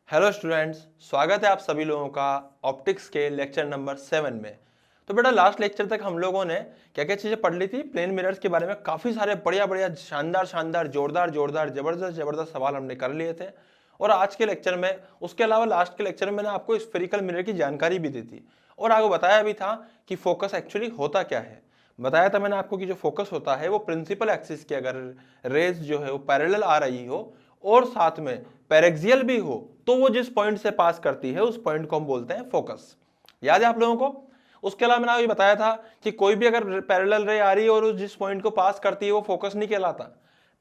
Hello students, स्वागत है आप सभी लोगों का ऑप्टिक्स के लेक्चर नंबर 7 में। तो बेटा लास्ट लेक्चर तक हम लोगों ने क्या क्या चीज़ें पढ़ ली थी। प्लेन मिरर्स के बारे में काफ़ी सारे बढ़िया बढ़िया शानदार जोरदार जबरदस्त सवाल हमने कर लिए थे। और आज के लेक्चर में उसके अलावा लास्ट के लेक्चर में मैंने आपको स्फेरिकल मिरर की जानकारी भी दी थी और आपको बताया भी था कि फोकस एक्चुअली होता क्या है। बताया था मैंने आपको कि जो फोकस होता है वो प्रिंसिपल एक्सिस की अगर रेज जो है वो पैरेलल आ रही हो और साथ में पैरेक्सियल भी हो तो वो जिस पॉइंट से पास करती है उस पॉइंट को हम बोलते हैं फोकस। याद है आप लोगों को? उसके अलावा मैंने अभी बताया था कि कोई भी अगर पैरेलल रे आ रही है और उस जिस पॉइंट को पास करती है वो फोकस नहीं कहलाता।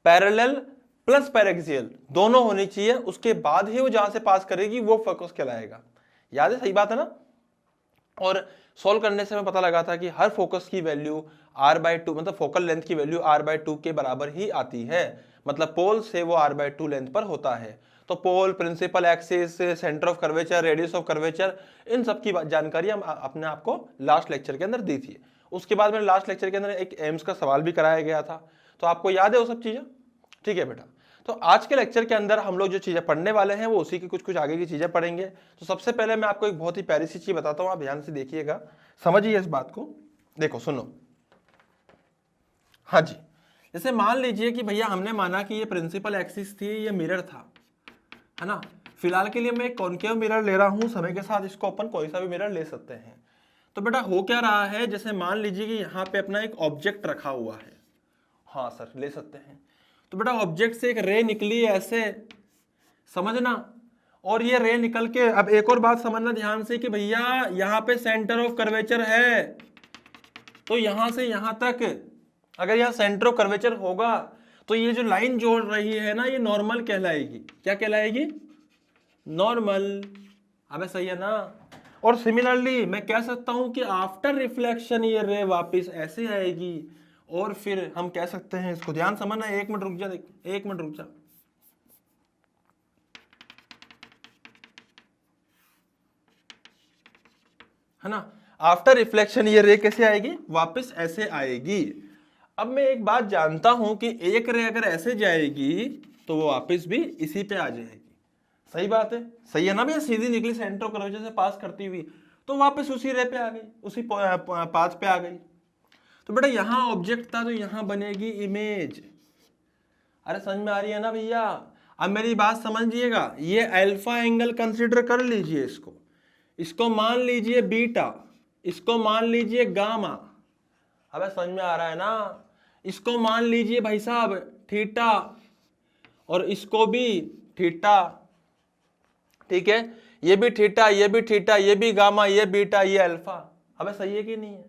पैरेलल प्लस पैरेक्सियल दोनों होनी चाहिए, उसके बाद ही वो जहां से पास करेगी वो फोकस कहलाएगा। याद है? सही बात है ना? और सॉल्व करने से हमें पता लगा था कि हर फोकस की वैल्यू r/2 मतलब फोकल लेंथ की वैल्यू r/2 के बराबर ही आती है। मतलब पोल से वो r/2 लेंथ पर होता है। तो pole, principal axis, centre of curvature, radius of curvature, इन सब की जानकारी हम अपने आपको लास्ट लेक्चर के अंदर दी थी। उसके बाद मैंने लास्ट लेक्चर के अंदर एक एम्स का सवाल भी कराया गया था। तो आपको याद है वो सब चीजें? ठीक है बेटा। तो आज के लेक्चर के अंदर हम लोग जो चीजें पढ़ने वाले हैं वो उसी की कुछ आगे की चीजें पढ़ेंगे। तो सबसे पहले मैं आपको एक बहुत ही प्यारी सी चीज बताता हूं, आप ध्यान से देखिएगा, समझिए इस बात को। देखो सुनो। हाँ जी, जैसे मान लीजिए कि भैया हमने माना कि ये प्रिंसिपल एक्सिस थी, ये मिरर था, है ना। फिलहाल के लिए मैं एक कॉनकेव मिरर ले रहा हूं, समय के साथ इसको अपन कोई सा भी मिरर ले सकते हैं। तो बेटा हो क्या रहा है, जैसे मान लीजिए कि यहाँ पे अपना एक ऑब्जेक्ट रखा हुआ है। हाँ सर, ले सकते हैं। तो बेटा ऑब्जेक्ट से एक रे निकली ऐसे, समझना। और ये रे निकल के, अब एक और बात समझना ध्यान से कि भैया यहाँ पे सेंटर ऑफ कर्वेचर है, तो यहां से यहां तक अगर यहाँ सेंटर ऑफ कर्वेचर होगा तो ये जो लाइन जोड़ रही है ना, ये नॉर्मल कहलाएगी। क्या कहलाएगी? नॉर्मल। अबे सही है ना। और सिमिलरली मैं कह सकता हूं कि आफ्टर रिफ्लेक्शन ये रे वापस ऐसे आएगी और फिर हम कह सकते हैं इसको, ध्यान समझना, एक मिनट रुक जा, एक मिनट रुक जा। है ना, आफ्टर रिफ्लेक्शन ये रे कैसे आएगी? वापस ऐसे आएगी। अब मैं एक बात जानता हूं कि एक रे अगर ऐसे जाएगी तो वो वापस भी इसी पे आ जाएगी। सही बात है, सही है ना भैया। सीधी निकली सेंटर ऑफ कर्वेचर से पास करती हुई तो वापस उसी रे पे आ गई, उसी पाथ पे आ गई। तो बेटा यहां ऑब्जेक्ट था तो यहां बनेगी इमेज। अरे समझ में आ रही है ना भैया? अब मेरी बात समझिएगा, ये अल्फा एंगल कंसीडर कर लीजिए, इसको मान लीजिए बीटा, इसको मान लीजिए गामा। अबे समझ में आ रहा है ना? इसको मान लीजिए भाई साहब थीटा, और इसको भी थीटा। ठीक है, ये भी थीटा, ये भी थीटा, ये भी गामा, ये बीटा, ये अल्फा। अबे सही है कि नहीं है?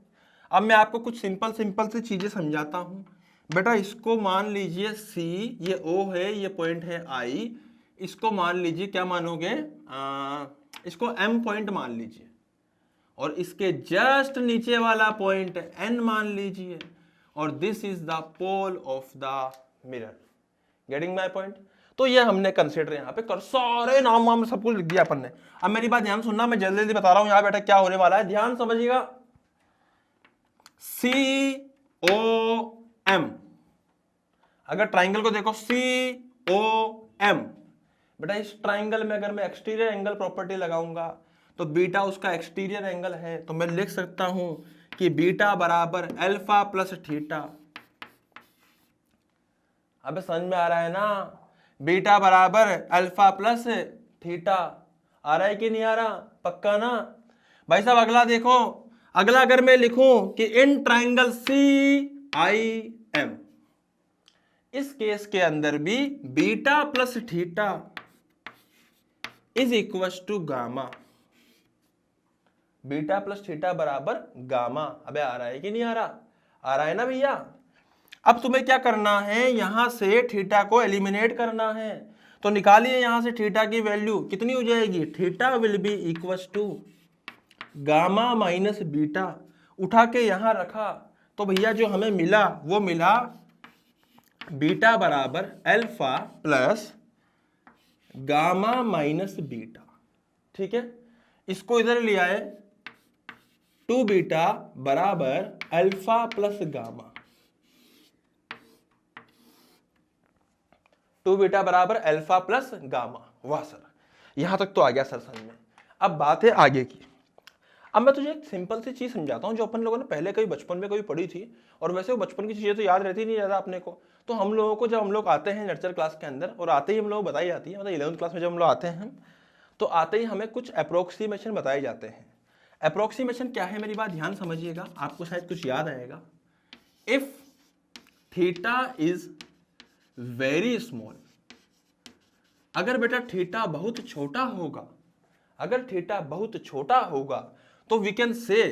अब मैं आपको कुछ सिंपल से चीजें समझाता हूं। बेटा इसको मान लीजिए C, ये O है, ये पॉइंट है I। इसको मान लीजिए, क्या मानोगे, इसको M पॉइंट मान लीजिए, और इसके जस्ट नीचे वाला पॉइंट N मान लीजिए, और this is the pole of the mirror. Getting my point? तो ये हमने कंसीडर यहाँ पे कर, सारे नाम वाम सब कुछ लिख दिया अपन ने। अब मेरी बात ध्यान सुनना, मैं जल्दी जल्दी बता रहा हूं यहाँ बेटा क्या होने वाला है, ध्यान समझिएगा। COM, अगर ट्राइंगल को देखो COM, बेटा इस ट्राइंगल में अगर मैं एक्सटीरियर एंगल प्रॉपर्टी लगाऊंगा तो बीटा उसका एक्सटीरियर एंगल है, तो मैं लिख सकता हूं कि बीटा बराबर अल्फा प्लस थीटा। अबे समझ में आ रहा है ना? बीटा बराबर अल्फा प्लस थीटा। आ रहा है कि नहीं आ रहा? पक्का ना भाई साहब? अगला देखो, अगला अगर मैं लिखूं कि इन ट्राइंगल CIM, इस केस के अंदर भी beta plus theta is equal to gamma. Beta plus theta बराबर गामा। अबे आ रहा है कि नहीं आ रहा? आ रहा है ना भैया? अब तुम्हें क्या करना है, यहां से थीटा को एलिमिनेट करना है। तो निकालिए यहां से थीटा की वैल्यू कितनी हो जाएगी, theta will be equal to gamma minus beta. उठा के यहां रखा तो भैया जो हमें मिला वो मिला बीटा बराबर alpha plus gamma minus beta. ठीक है, इसको इधर ले आए, 2 बीटा बराबर अल्फा प्लस गामा। 2 बीटा बराबर अल्फा प्लस गामा। वाह सर, यहां तक तो आ गया सर समझ में। अब बात है आगे की। अब मैं तुझे एक सिंपल सी चीज समझाता हूँ जो अपन लोगों ने पहले कभी बचपन में कभी पढ़ी थी, और वैसे वो बचपन की चीजें तो याद रहती नहीं ज्यादा अपने को। तो हम लोगों को जब हम लोग आते हैं नर्सरी क्लास के अंदर, और आते ही हम लोग बताई जाती है, मतलब 11th क्लास में जब हम लोग आते हैं तो आते ही हमें कुछ अप्रोक्सीमेशन बताए जाते हैं। अप्रोक्सीमेशन क्या है, मेरी बात ध्यान समझिएगा, आपको शायद कुछ याद आएगा। If theta is very small, अगर बेटा थीटा बहुत छोटा होगा, अगर थीटा बहुत छोटा होगा तो वी कैन से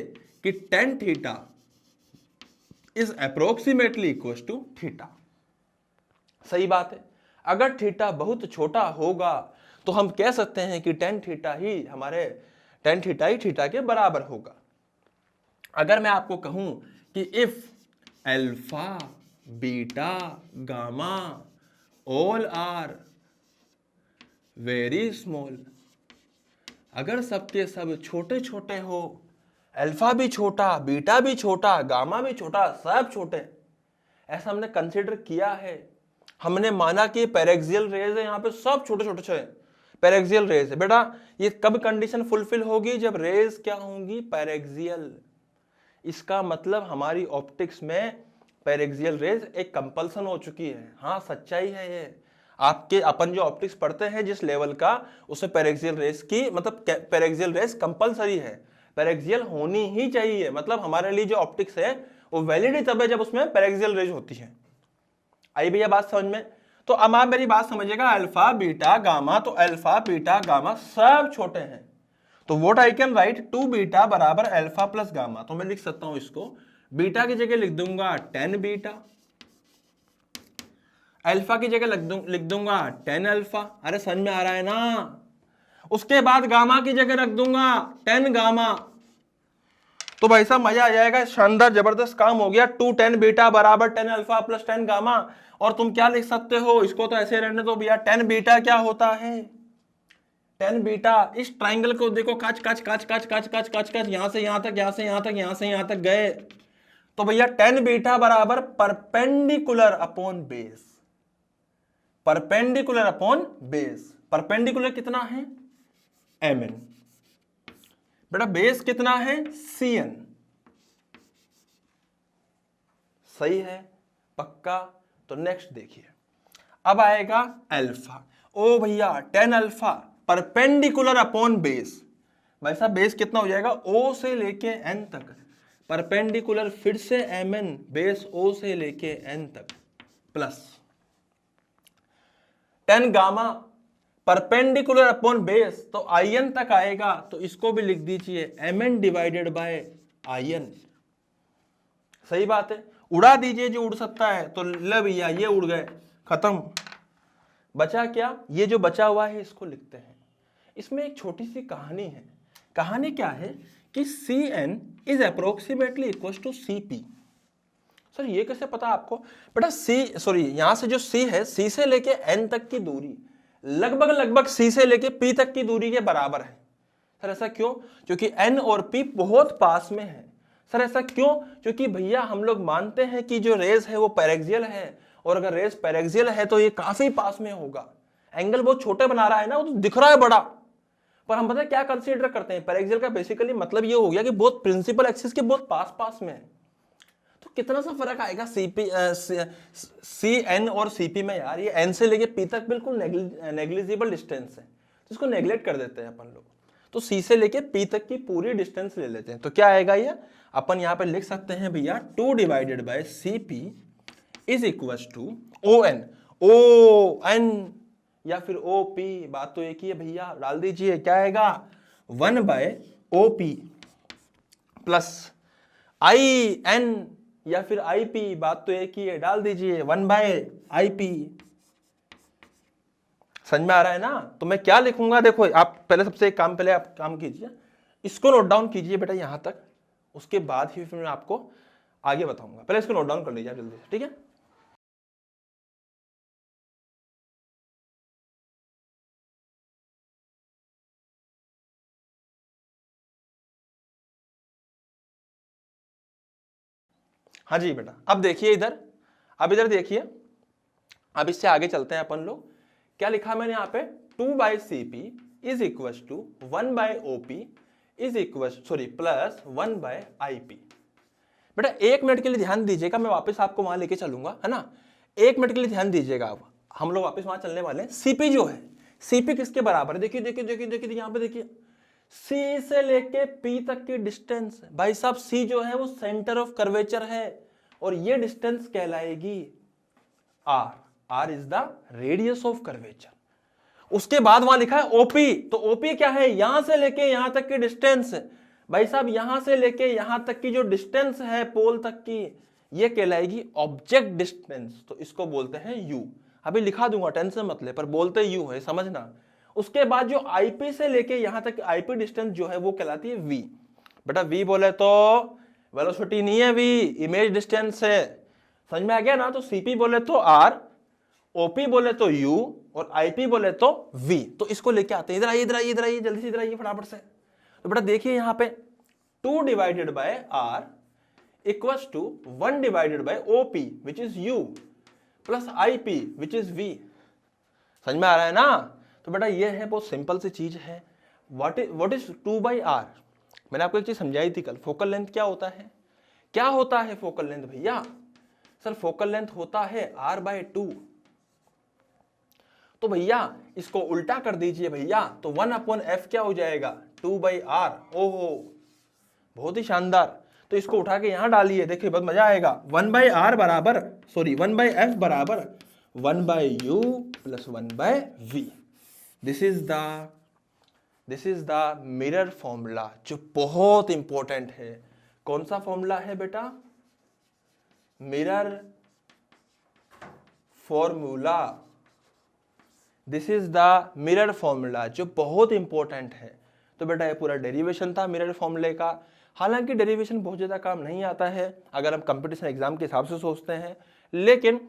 कि tan theta is approximately equal to theta. सही बात है। अगर थीटा बहुत छोटा होगा तो हम कह सकते हैं कि tan थीटा ही हमारे tan थीटा ही थीटा के बराबर होगा। अगर मैं आपको कहूं कि if alpha beta gamma all are very small, अगर सबके सब छोटे छोटे हो, अल्फा भी छोटा, बीटा भी छोटा, गामा भी छोटा, सब छोटे, ऐसा हमने कंसीडर किया है। हमने माना कि पैरेक्सियल रेज है, यहाँ पे सब छोटे छोटे छोटे पैरेक्सियल रेज है। बेटा ये कब कंडीशन फुलफिल होगी, जब रेज क्या होंगी, पैरेक्सियल। इसका मतलब हमारी ऑप्टिक्स में पैरेक्सियल रेज एक कंपल्सन हो चुकी है। हाँ सच्चाई है ये। आपके अपन जो ऑप्टिक्स पढ़ते हैं जिस लेवल का, उसमें पैरेक्सियल रेज की मतलब पैरेक्सियल रेज कंपलसरी है, पैरेक्सियल होनी ही चाहिए। मतलब हमारे लिए जो ऑप्टिक्स है वो वैलिड ही तब है जब उसमें पैरेक्सियल रेज होती है। आई भैया बात समझ में? तो अब आप मेरी बात समझिएगा, अल्फा बीटा गामा, तो अल्फा बीटा गामा सब छोटे हैं, तो what I can write 2 beta बराबर अल्फा प्लस गामा। तो मैं लिख सकता हूं इसको, बीटा की जगह लिख दूंगा 10 बीटा, अल्फा की जगह लिख दूंगा 10 अल्फा। अरे समझ में आ रहा है ना? उसके बाद गामा की जगह रख दूंगा 10 गामा। तो भाई साहब मजा आ जाएगा, शानदार जबरदस्त काम हो गया। 2 10 बीटा बराबर 10 अल्फा प्लस 10 गामा। और तुम क्या लिख सकते हो, इसको तो ऐसे रहने दो भैया, 10 बीटा क्या होता है, 10 बीटा, इस ट्राइंगल को देखो, काच काच काच काच काच काच काच काच, यहां से यहां तक, यहां से यहां तक, यहां से यहां तक गए, तो भैया 10 बीटा बराबर perpendicular upon base, perpendicular upon base. Perpendicular कितना है, mn, बेटा बेस कितना है, cn। सही है, पक्का। तो नेक्स्ट देखिए, अब आएगा अल्फा। ओ भैया 10 अल्फा परपेंडिकुलर अपॉन बेस, भाई साहब बेस कितना हो जाएगा, O से लेके n तक, परपेंडिकुलर फिर से mn, बेस O से लेके n तक, plus 10 gamma perpendicular upon base, तो in तक आएगा, तो इसको भी लिख दीजिए mn डिवाइडेड बाय in। सही बात है, उड़ा दीजिए जो उड़ सकता है, तो ले भैया ये उड़ गए, खत्म। बचा क्या, ये जो बचा हुआ है इसको लिखते हैं। इसमें एक छोटी सी कहानी है। कहानी क्या है कि Cn is approximately equal to Cp। Sir ये कैसे पता आपको, बेटा यहां से जो C है, C से लेके N तक की दूरी लगभग लगभग C से लेके P तक की दूरी के बराबर है। सर ऐसा क्यों, क्योंकि N और P बहुत पास में है। सर ऐसा क्यों, क्योंकि भैया हम लोग मानते हैं कि जो रेज है वो पैरेक्सियल है, और अगर रेज पैरेक्सियल है तो ये काफी पास में होगा। एंगल बहुत छोटे बना रहा है ना, वो तो दिख रहा है बड़ा, पर हम पता है क्या कंसीडर करते हैं, पैरेक्सियल का बेसिकली मतलब ये हो गया कि बहुत प्रिंसिपल एक्सिस के बहुत पास पास में है। तो कितना सा फर्क आएगा CN और CP में यार, ये N से लेके P तक बिल्कुल नेग्लिजिबल डिस्टेंस है, तो इसको नेग्लेक्ट कर देते हैं अपन लोग। तो C से लेके P तक की पूरी डिस्टेंस ले लेते हैं। तो क्या आएगा ये, अपन यहाँ पे लिख सकते हैं भैया 2 divided by CP is equal to ON, ON या फिर OP, बात तो एक ही है भैया, डाल दीजिए क्या आएगा 1 बाय OP प्लस IN या फिर IP, बात तो एक ही है, डाल दीजिए 1 बाय IP। समझ में आ रहा है ना? तो मैं क्या लिखूंगा, देखो आप पहले सबसे एक काम, पहले आप काम कीजिए, इसको नोट डाउन कीजिए बेटा यहां तक, उसके बाद ही फिर मैं आपको आगे बताऊंगा। पहले इसको नोट डाउन कर लीजिए जल्दी से, ठीक है। हाँ जी बेटा, अब देखिए इधर, अब इधर देखिए, अब इससे आगे चलते हैं अपन लोग। क्या लिखा मैंने यहाँ पे 2 by CP is equal to 1 by OP is equal plus 1 by IP. बेटा 1 मिनट के लिए ध्यान दीजिएगा, मैं वापस आपको वहां लेके चलूंगा, है ना। 1 मिनट के लिए ध्यान दीजिएगा आप, हम लोग वापस वहां चलने वाले हैं। सीपी जो है, सीपी किसके बराबर है? देखिए देखिए देखिए देखिए यहाँ पे देखिए, सी से लेके पी तक की डिस्टेंस। भाई साहब सी जो है वो सेंटर ऑफ कर्वेचर है और ये डिस्टेंस कहलाएगी R. R is the radius of curvature. उसके बाद वहां लिखा है ओपी, तो ओपी क्या है? यहां से लेके यहां तक की डिस्टेंस। भाई साहब यहां से लेके यहां तक की जो डिस्टेंस है पोल तक की, ये कहलाएगी ऑब्जेक्ट डिस्टेंस, तो इसको बोलते हैं यू। अभी लिखा दूंगा, टेंशन मत ले, पर बोलते यू है, समझना। उसके बाद जो आईपी से लेके यहां तक आईपी डिस्टेंस जो है वो कहलाती है वी। बेटा वी बोले तो वेलोसिटी नहीं है, वी इमेज डिस्टेंस है। समझ में आ गया ना? तो सीपी बोले तो आर, ओपी बोले तो यू और आईपी बोले तो वी। तो इसको लेके आते हैं। इधर आइए इधर आइए इधर आइए, जल्दी से इधर आइए फटाफट से। तो बेटा देखिए यहां पे 2 divided by R equals to 1 divided by OP which is U plus IP which is V. समझ में आ रहा है ना? तो बेटा ये है बहुत सिंपल सी चीज है। What is 2 by R? मैंने आपको एक चीज समझाई थी कल, फोकल लेंथ क्या होता है? क्या होता है फोकल लेंथ भैया? सर फोकल लेंथ होता है r बाय 2। तो भैया इसको उल्टा कर दीजिए भैया, तो 1/f क्या हो जाएगा? 2 बाई आर। ओहो बहुत ही शानदार। तो इसको उठा के यहां डालिए, देखिए बहुत मजा आएगा। 1 बाई आर बराबर 1 बाई एफ बराबर 1 by U plus 1 by V. This is the mirror formula, जो बहुत इंपॉर्टेंट है। कौन सा फॉर्मूला है बेटा? Mirror formula. This is the mirror formula, जो बहुत इंपॉर्टेंट है। तो बेटा ये पूरा डेरिवेशन था मिरर फॉर्मूले का। हालांकि डेरिवेशन बहुत ज़्यादा काम नहीं आता है अगर हम कंपटीशन एग्जाम के हिसाब से सोचते हैं, लेकिन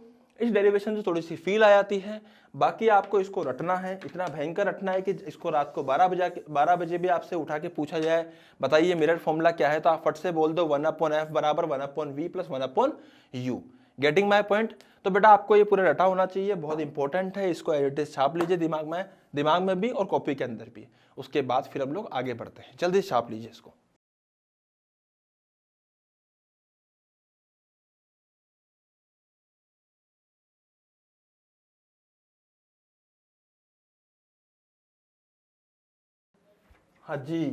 इस डेरिवेशन से थोड़ी सी फील आ जाती है। बाकी आपको इसको रटना है, इतना भयंकर रटना है कि इसको रात को 12 बजे भी आपसे उठा के पूछा जाए, बताइए मिरर फॉर्मूला क्या है, तो आप फट से बोल दो 1/f बराबर 1/v plus 1/u। Getting my point? तो बेटा आपको ये पूरा रटा होना चाहिए, बहुत इंपॉर्टेंट है। इसको एडिटेज छाप लीजिए दिमाग में भी और कॉपी के अंदर भी। उसके बाद फिर हम लोग आगे बढ़ते हैं, जल्दी छाप लीजिए इसको। हाँ जी,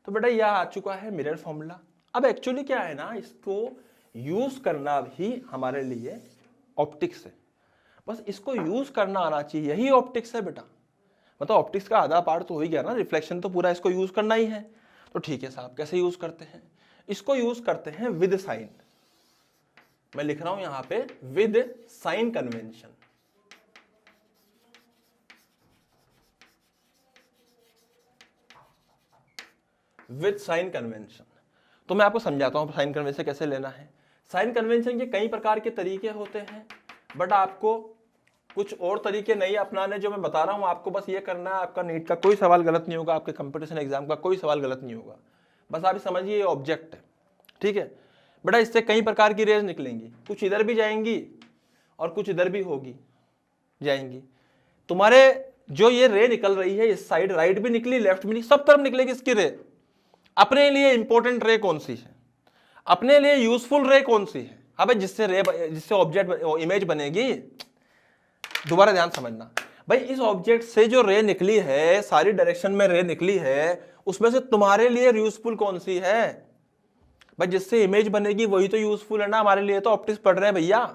तो बेटा यह आ चुका है मिरर फॉर्मूला। अब एक्चुअली क्या है ना, इसको यूज करना भी हमारे लिए ऑप्टिक्स है। बस इसको यूज करना आना चाहिए, यही ऑप्टिक्स है बेटा। मतलब ऑप्टिक्स का आधा पार्ट तो हो ही गया ना, रिफ्लेक्शन तो पूरा इसको यूज करना ही है। तो ठीक है साहब, कैसे यूज करते हैं? इसको यूज करते हैं विद साइन। मैं लिख रहा हूं यहां पे with sign convention. With sign convention. तो मैं आपको समझाता हूं साइन कन्वेंशन कैसे लेना है। साइन कन्वेंशन के कई प्रकार के तरीके होते हैं, बट आपको कुछ और तरीके नहीं अपनाने। जो मैं बता रहा हूं आपको बस ये करना है, आपका नीट का कोई सवाल गलत नहीं होगा, आपके कंपटीशन एग्जाम का कोई सवाल गलत नहीं होगा। बस आप समझिए ये ऑब्जेक्ट है, ठीक है बेटा। इससे कई प्रकार की रेज निकलेंगी, कुछ इधर भी जाएंगी और कुछ इधर भी होगी जाएंगी। तुम्हारे जो ये रे निकल रही है इस साइड, राइट भी निकली लेफ्ट भी निकली, सब तरफ निकलेगी इसकी रे। अपने लिए इंपॉर्टेंट रे कौन सी है, अपने लिए यूजफुल रे कौन सी है? अबे जिससे ऑब्जेक्ट इमेज बनेगी। दोबारा ध्यान समझना भाई, इस ऑब्जेक्ट से जो रे निकली है, सारी डायरेक्शन में रे निकली है, उसमें से तुम्हारे लिए यूजफुल कौन सी है? भाई जिससे इमेज बनेगी वही तो यूजफुल है ना हमारे लिए, तो ऑप्टिक्स पढ़ रहे हैं भैया।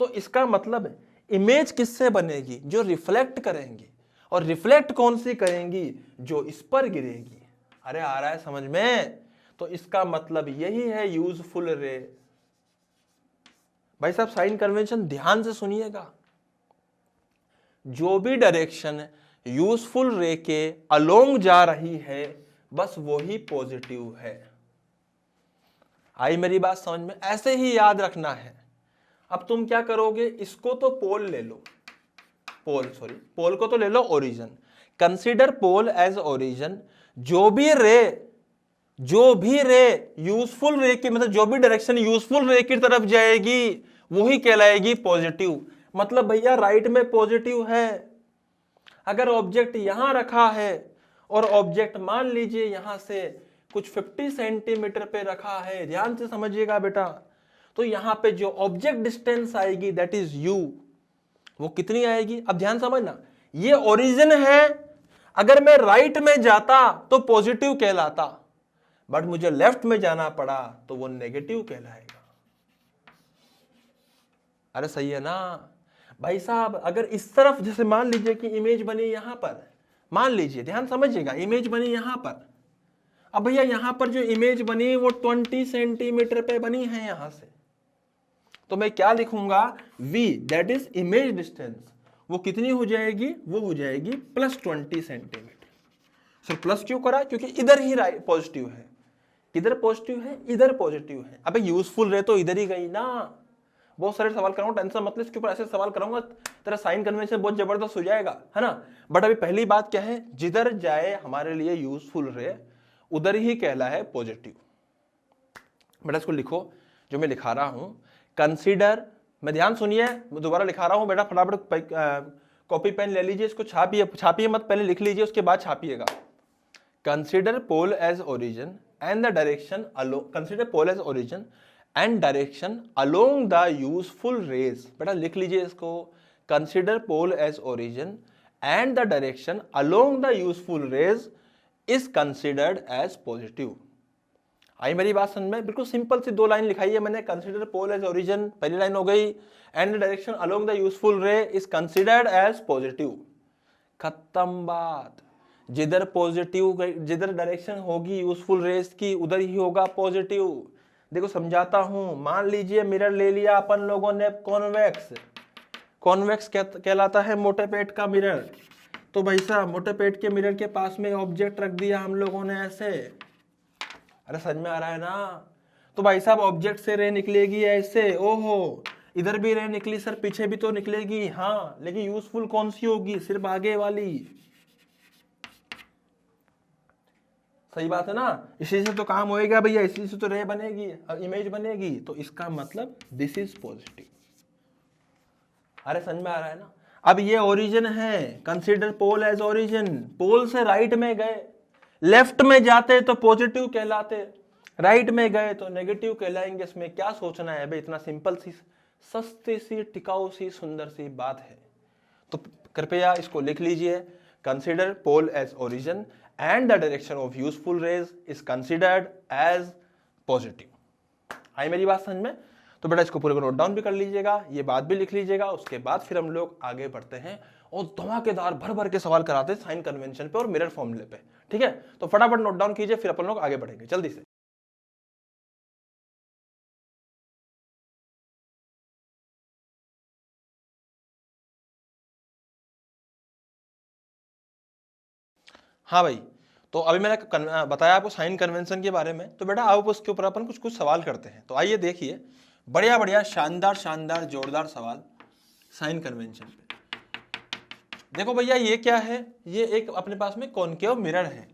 तो इसका मतलब इमेज किससे बनेगी? जो रिफ्लेक्ट करेंगी, और रिफ्लेक्ट कौन सी करेंगी? जो इस पर गिरेगी। अरे आ रहा है समझ में? तो इसका मतलब यही है यूजफुल रे। भाई साहब साइन कन्वेंशन ध्यान से सुनिएगा। जो भी डायरेक्शन यूजफुल रे के अलोंग जा रही है, बस वो ही पॉजिटिव है। आई मेरी बात समझ में? ऐसे ही याद रखना है। अब तुम क्या करोगे, इसको तो पोल ले लो, पोल को तो ले लो origin. Consider pole as origin. जो भी रे यूजफुल रे की, मतलब जो भी डायरेक्शन यूजफुल रे की तरफ जाएगी वही कहलाएगी पॉजिटिव। मतलब भैया राइट में पॉजिटिव है, अगर ऑब्जेक्ट यहां रखा है और ऑब्जेक्ट मान लीजिए यहां से कुछ 50 सेंटीमीटर पे रखा है, ध्यान से समझिएगा बेटा, तो यहां पे जो ऑब्जेक्ट डिस्टेंस आएगी दैट इज u, वो कितनी आएगी? अब ध्यान समझना, ये ओरिजिन है, अगर मैं राइट में जाता तो पॉजिटिव कहलाता, बट मुझे लेफ्ट में जाना पड़ा तो वो नेगेटिव कहलाएगा। अरे सही है ना भाई साहब? अगर इस तरफ जैसे मान लीजिए कि इमेज बनी यहां पर, मान लीजिए, ध्यान समझिएगा, इमेज बनी यहां पर, अब भैया यहां पर जो इमेज बनी वो 20 सेंटीमीटर पे बनी है यहां से, तो मैं क्या लिखूंगा? v, that is image distance, वो कितनी हो जाएगी? वो हो जाएगी +20 सेंटीमीटर। सर प्लस क्यों करा? क्योंकि इधर ही पॉजिटिव है, इधर पॉजिटिव है, इधर पॉजिटिव है। अबे यूजफुल रहे तो इधर ही गई ना। बहुत सारे सवाल कराऊंगा, टेंशन मत ले, इसके ऊपर ऐसे सवाल कराऊंगा तेरा साइन कन्वेंशन बहुत जबरदस्त हो जाएगा, है ना। बट अभी पहली बात क्या है, जिधर जाए हमारे लिए यूजफुल रहे उधर ही कहला है पॉजिटिव। बेटा इसको लिखो जो मैं लिखा रहा हूं, कंसीडर, मैं ध्यान सुनिए, मैं दोबारा लिखा रहा हूं बेटा, फटाफट कॉपी पेन ले लीजिए, इसको छापिए मत, पहले लिख लीजिए उसके बाद छापिएगा। Consider pole as origin and the direction along, consider pole as origin and direction along the useful rays. बेटा लिख लीजिए इसको, consider pole as origin and the direction along the useful rays is considered as positive. आई मेरी बात समझ में? बिल्कुल सिंपल सी 2 लाइन लिखाई है मैंने, कंसीडर पोल एज ओरिजिन पहली लाइन हो गई, and direction along the useful रे इज कंसिडर्ड एज पॉजिटिव। खत्म बात। जिधर पॉजिटिव, जिधर डायरेक्शन होगी यूजफुल रेज की उधर ही होगा पॉजिटिव। देखो समझाता हूं, मान लीजिए मिरर ले लिया अपन लोगों ने कॉन्वेक्स, कॉन्वेक्स कहलाता है मोटे पेट का मिरर। तो भाई साहब मोटे पेट के मिरर के पास में ऑब्जेक्ट रख दिया हम लोगों ने ऐसे, अरे समझ में आ रहा है ना। तो भाई साहब ऑब्जेक्ट से रे निकलेगी ऐसे, ओहो इधर भी रे निकली सर, पीछे भी तो निकलेगी, हाँ, लेकिन यूजफुल कौन सी होगी? सिर्फ आगे वाली। सही बात है ना, इसी से तो काम होएगा भैया, इसी से तो रे बनेगी, इमेज बनेगी, तो इसका मतलब दिस इज पॉजिटिव। अरे समझ में आ रहा है ना। अब ये ओरिजिन है, कंसीडर पोल एज ओरिजिन, पोल से राइट में गए, लेफ्ट में जाते तो पॉजिटिव कहलाते, राइट में गए तो नेगेटिव कहलाएंगे। इसमें क्या सोचना है भाई, इतना सिंपल सी, सस्ती सी, टिकाऊ सी, सुंदर सी बात है। तो कृपया इसको लिख लीजिए, consider pole as origin and the direction of useful rays is considered as positive. आई मेरी बात समझ में? तो बेटा इसको पूरे को नोट डाउन भी कर लीजिएगा, ये बात भी लिख लीजिएगा, उसके बाद फिर हम लोग आगे बढ़ते हैं और धमाकेदार भर भर के सवाल कराते हैं साइन कन्वेंशन पे और मिरर फॉर्मूले पे। ठीक है, तो फटाफट नोट डाउन कीजिए, फिर अपन लोग आगे बढ़ेंगे जल्दी से। हाँ भाई, तो अभी मैंने बताया आपको साइन कन्वेंशन के बारे में, तो बेटा आप उसके ऊपर अपन कुछ कुछ सवाल करते हैं। तो आइए देखिए, बढ़िया बढ़िया शानदार शानदार जोरदार सवाल साइन कन्वेंशन पे। देखो भैया ये क्या है, ये एक अपने पास में कॉनकेव मिरर है,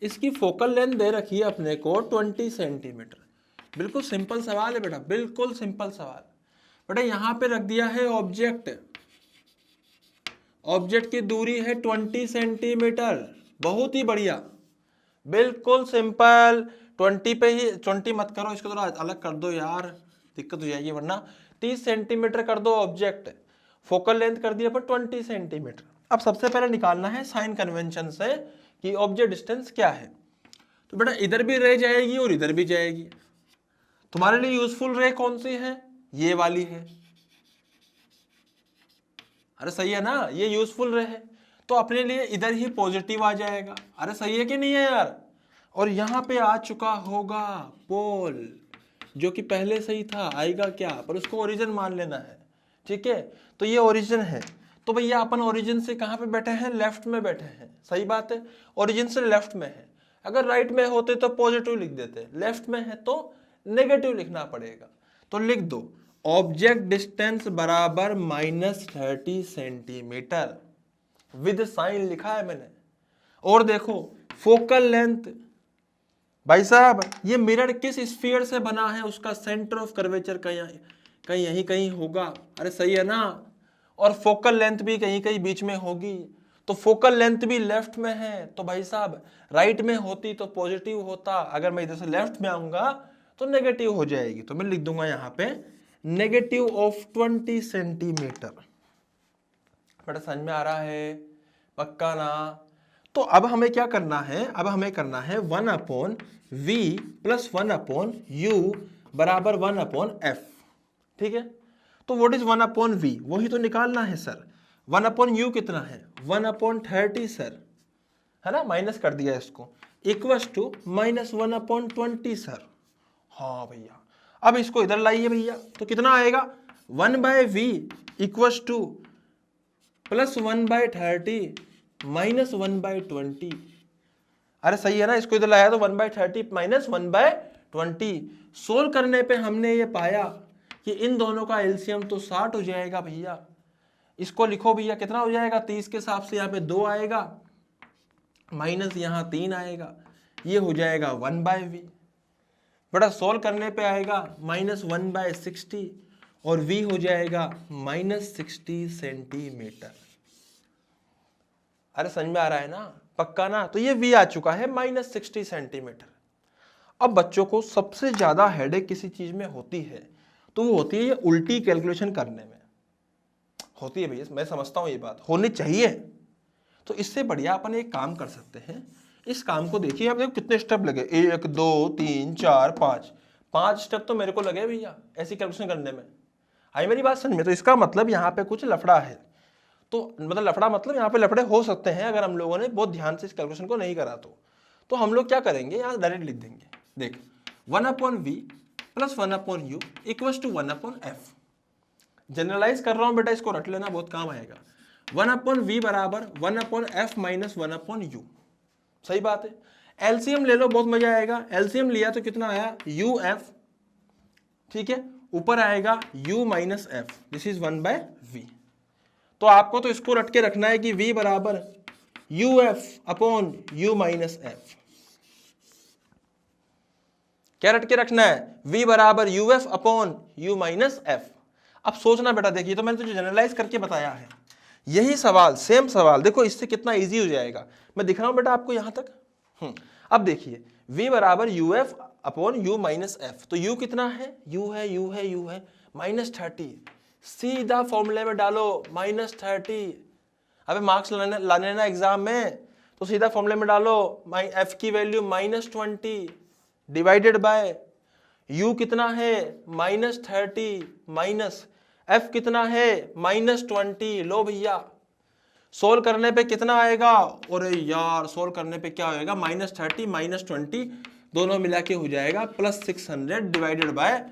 इसकी फोकल लेंथ दे रखी है अपने को 20 सेंटीमीटर। बिल्कुल सिंपल सवाल है बेटा, बिल्कुल सिंपल सवाल। बेटा यहाँ पे रख दिया है ऑब्जेक्ट, ऑब्जेक्ट की दूरी है 20 सेंटीमीटर, बहुत ही बढ़िया, बिल्कुल सिंपल। 20 पे ही, 20 मत करो, इसको थोड़ा अलग कर दो यार, दिक्कत हो जाएगी वरना। 30 सेंटीमीटर कर दो ऑब्जेक्ट, फोकल लेंथ कर दिया पर 20 सेंटीमीटर। अब सबसे पहले निकालना है साइन कन्वेंशन से कि ऑब्जेक्ट डिस्टेंस क्या है। तो बेटा इधर भी रे जाएगी और इधर भी जाएगी, तुम्हारे लिए यूजफुल रे कौन सी है? ये वाली है। अरे सही है ना, ये यूजफुल रे है, तो अपने लिए इधर ही पॉजिटिव आ जाएगा। अरे सही है कि नहीं है यार? और यहां पे आ चुका होगा पोल, जो कि पहले से ही था, आएगा क्या, पर उसको ओरिजिन मान लेना है। ठीक है, तो ये ओरिजिन है, तो भैया अपन ओरिजिन से कहां पे बैठे हैं? लेफ्ट में बैठे हैं। सही बात है, ओरिजिन से लेफ्ट में है। अगर राइट में होते तो पॉजिटिव लिख देते, लेफ्ट में है तो नेगेटिव लिखना पड़ेगा। तो लिख दो ऑब्जेक्ट डिस्टेंस बराबर -30 सेंटीमीटर, विद साइन लिखा है मैंने। और देखो फोकल लेंथ, भाई साहब ये मिरर किस स्फीयर से बना है, उसका सेंटर ऑफ कर्वेचर कहीं यहीं कहीं होगा। अरे सही है ना, और फोकल लेंथ भी कहीं कहीं बीच में होगी। तो फोकल लेंथ भी लेफ्ट में है, तो भाई साहब राइट में होती तो पॉजिटिव होता, अगर मैं इधर से लेफ्ट में आऊंगा तो नेगेटिव हो जाएगी। तो मैं लिख दूंगा यहाँ पे नेगेटिव ऑफ 20 सेंटीमीटर। बेटा समझ में आ रहा है? पक्का ना? तो अब हमें क्या करना है, अब हमें करना है 1/v प्लस 1/u बराबर 1/f। ठीक है, तो व्हाट इज 1/v, वही तो निकालना है सर। 1/u कितना है, 1/30 सर, है ना, माइनस कर दिया इसको, इक्वल्स टू -1/20 सर। हाँ भैया, अब इसको इधर लाइए भैया, तो कितना आएगा 1/v equals two plus 1/30 minus 1/20। अरे सही है ना, इसको इधर लाया तो 1/30 माइनस 1/20। सोल्व करने पे हमने ये पाया कि इन दोनों का एलसीएम तो 60 हो जाएगा भैया। इसको लिखो भैया, कितना हो जाएगा, 30 के हिसाब से यहाँ पे 2 आएगा, माइनस यहाँ 3 आएगा, ये हो जाएगा 1/v। बड़ा सोल्व करने पे आएगा -1/60 और v हो जाएगा -60 सेंटीमीटर। अरे समझ में आ रहा है ना? पक्का ना? तो ये v आ चुका है -60 सेंटीमीटर। अब बच्चों को सबसे ज्यादा हेडेक किसी चीज में होती है तो वो होती है ये उल्टी कैलकुलेशन करने में होती है भैया। मैं समझता हूं ये बात होनी चाहिए। तो इससे बढ़िया अपन एक काम कर सकते हैं, इस काम को देखिए, आप देखो कितने स्टेप लगे, 1 2 3 4 5 स्टेप तो मेरे को लगे भैया ऐसी कैलकुलेशन करने में। आई मेरी बात समझ में? तो इसका मतलब यहाँ पे कुछ लफड़ा है। तो मतलब लफड़ा मतलब यहाँ पे लफड़े हो सकते हैं अगर हम लोगों ने बहुत ध्यान से इस कैलकुलेशन को नहीं करा तो हम लोग क्या करेंगे, यहाँ डायरेक्ट लिख देंगे। देख 1/v plus 1/u equals to 1/f। Generalise कर रहा हूं बेटा, इसको रट लेना, बहुत काम आएगा। 1/v बराबर 1/f माइनस 1/u। सही बात है। एलसीएम ले लो, बहुत मजा आएगा। एलसीएम लिया तो कितना आया, uf, ठीक है, ऊपर आएगा u minus f, this is 1/v। तो आपको तो इसको रट के रखना है कि v बराबर uf upon u minus f। क्या रट के रखना है, v बराबर uf upon u minus f। अब सोचना बेटा, देखिए तो मैंने तुझे जनरलाइज करके बताया है, यही सवाल सेम सवाल देखो इससे कितना इजी हो जाएगा। मैं दिख रहा हूं बेटा आपको यहां तक। अब देखिए v बराबर uf upon u minus f, तो u कितना है, u है -30, सीधा फॉर्मूले में डालो -30। अबे मार्क्स लाने ना एग्जाम में, तो सीधा फॉर्मूले में डालो f की वैल्यू -20 डिवाइडेड बाय u कितना है -30 माइनस f कितना है -20। लो भैया, सोल्व करने पे कितना आएगा, अरे यार सोल्व करने पे क्या होएगा, -30 -20 दोनों मिला के हो जाएगा +600 डिवाइडेड बाय,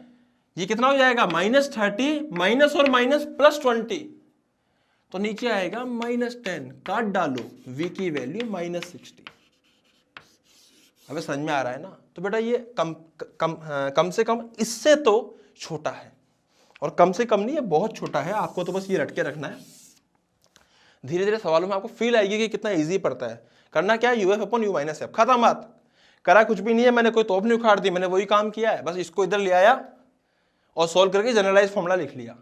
ये कितना हो जाएगा -30 माइनस और माइनस +20, तो नीचे आएगा -10। काट डालो, v की वैल्यू -60। हमें समझ में आ रहा है ना? तो बेटा ये कम से कम इससे तो छोटा है, और कम से कम नहीं, ये बहुत छोटा है। आपको तो बस ये रट के रखना है, धीरे धीरे सवालों में आपको फील आएगी कि कितना इजी पड़ता है। करना क्या है, uf upon u minus f, खत्म बात। करा कुछ भी नहीं है, मैंने कोई तोप नहीं उखाड़ दी, मैंने वही काम किया है, बस इसको इधर ले आया और सोल्व करके जनरलाइज फॉर्मूला लिख लिया।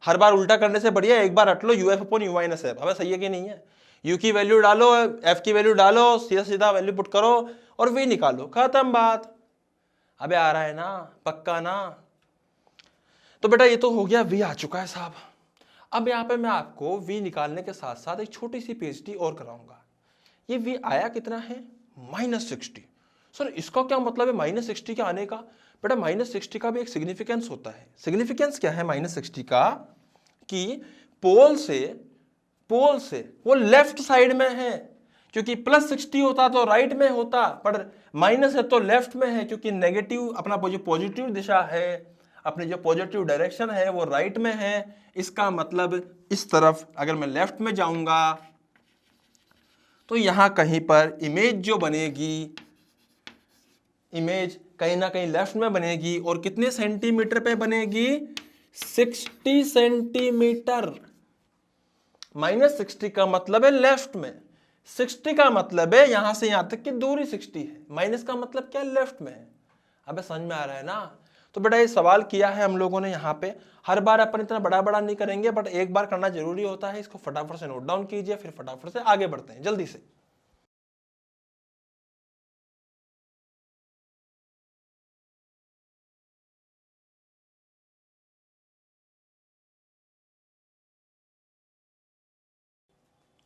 हर बार उल्टा करने से बढ़िया एक बार रट लो uf upon u minus f। हमें सही है कि नहीं है, u की वैल्यू डालो, f की वैल्यू डालो, सीधा सीधा वैल्यू पुट करो और v निकालो, खत्म बात। अबे आ रहा है ना? पक्का ना? तो बेटा ये तो हो गया, v आ चुका है साहब। अब यहाँ पे मैं आपको v निकालने के साथ साथ एक छोटी सी पीएचडी और कराऊंगा। ये v आया कितना है, -60। सर इसका क्या मतलब है -60 के आने का? बेटा -60 का भी एक सिग्निफिकेंस होता है। सिग्निफिकेंस क्या है -60 का, कि पोल से वो लेफ्ट साइड में है, क्योंकि +60 होता तो राइट में होता, पर माइनस है तो लेफ्ट में है, क्योंकि नेगेटिव अपना जो पॉजिटिव दिशा है, अपनी जो पॉजिटिव डायरेक्शन है वो राइट में है। इसका मतलब इस तरफ अगर मैं लेफ्ट में जाऊंगा तो यहां कहीं पर इमेज जो बनेगी, इमेज कहीं ना कहीं लेफ्ट में बनेगी, और कितने सेंटीमीटर पे बनेगी, 60 सेंटीमीटर। -60 का मतलब है लेफ्ट में, 60 का मतलब है यहां से यहां तक की दूरी 60 है, माइनस का मतलब क्या, लेफ्ट में है। अबे समझ में आ रहा है ना? तो बेटा ये सवाल किया है हम लोगों ने यहाँ पे। हर बार अपन इतना बड़ा बड़ा नहीं करेंगे, बट एक बार करना जरूरी होता है। इसको फटाफट से नोट डाउन कीजिए, फिर फटाफट से आगे बढ़ते हैं जल्दी से।